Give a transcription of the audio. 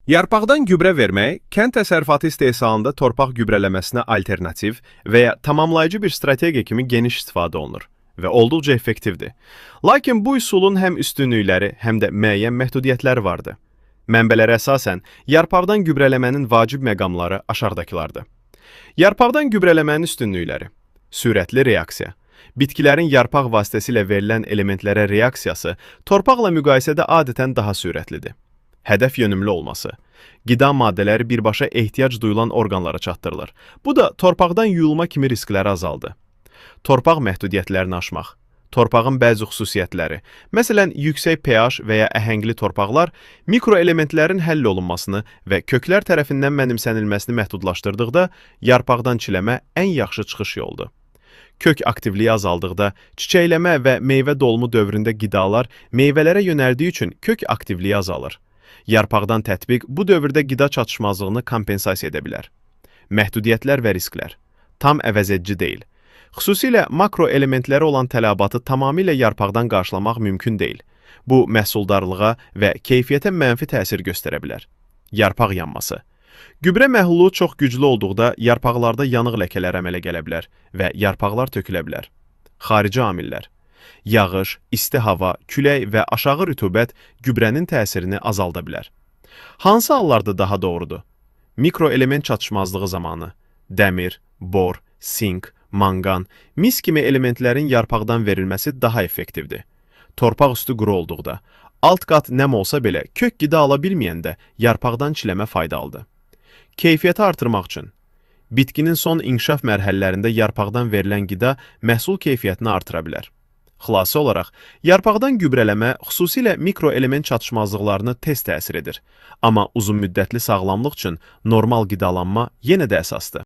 Yarpaqdan gübrə vermək kənd təsərrüfatı istehsalında torpaq gübrələməsinə alternativ və ya tamamlayıcı bir strategiya kimi geniş istifadə olunur və olduqca effektivdir. Lakin bu üsulun həm üstünlükləri, həm də müəyyən məhdudiyyətləri vardır. Mənbələrə əsasən, yarpaqdan gübrələmənin vacib məqamları aşağıdakılardır. Yarpaqdan gübrələmənin üstünlükləri: sürətli reaksiya. Bitkilərin yarpaq vasitəsilə verilən elementlərə reaksiyası torpaqla müqayisədə adətən daha sürətlidir. Hədəf yönümlü olması. Qida maddələri birbaşa ehtiyac duyulan orqanlara çatdırılır. Bu da torpaqdan yuyulma kimi riskləri azaldır. Torpaq məhdudiyyətlərini aşmaq. Torpağın bəzi xüsusiyyətləri, məsələn, yüksək pH və ya əhəngli torpaqlar mikroelementlərin həll olunmasını və köklər tərəfindən mənimsənilməsini məhdudlaşdırdıqda, yarpaqdan çiləmə ən yaxşı çıxış yoldur. Kök aktivliyi azaldıqda, çiçəkləmə və meyvə dolumu dövründə qidalar meyvələrə yönəldiyi üçün kök aktivliyi azalır. Yarpaqdan tətbiq bu dövrdə qida çatışmazlığını kompensasiya edə bilər. Məhdudiyyətlər və risklər. Tam əvəzedici deyil. Xüsusilə makro elementləri olan tələbatı tamamilə yarpaqdan qarşılamaq mümkün deyil. Bu, məhsuldarlığa və keyfiyyətə mənfi təsir göstərə bilər. Yarpaq yanması. Gübrə məhlulu çox güclü olduqda yarpaqlarda yanıq ləkələri əmələ gələ bilər və yarpaqlar tökülə bilər. Xarici amillər. Yağış, isti hava, külək və aşağı rütubət gübrənin təsirini azalda bilər. Hansı hallarda daha doğrudur? Mikroelement çatışmazlığı zamanı dəmir, bor, sink, manqan, mis kimi elementlərin yarpaqdan verilməsi daha effektivdir. Torpaq üstü quru olduqda, alt qat nəm olsa belə kök qida ala bilməyəndə yarpaqdan çiləmə faydalıdır. Keyfiyyəti artırmaq üçün. Bitkinin son inkişaf mərhələlərində yarpaqdan verilən qida məhsul keyfiyyətini artıra bilər. Xülasə olaraq, yarpaqdan gübrələmə xüsusilə mikroelement çatışmazlıqlarını tez təsir edir. Amma uzunmüddətli sağlamlıq üçün normal qidalanma yenə də əsasdır.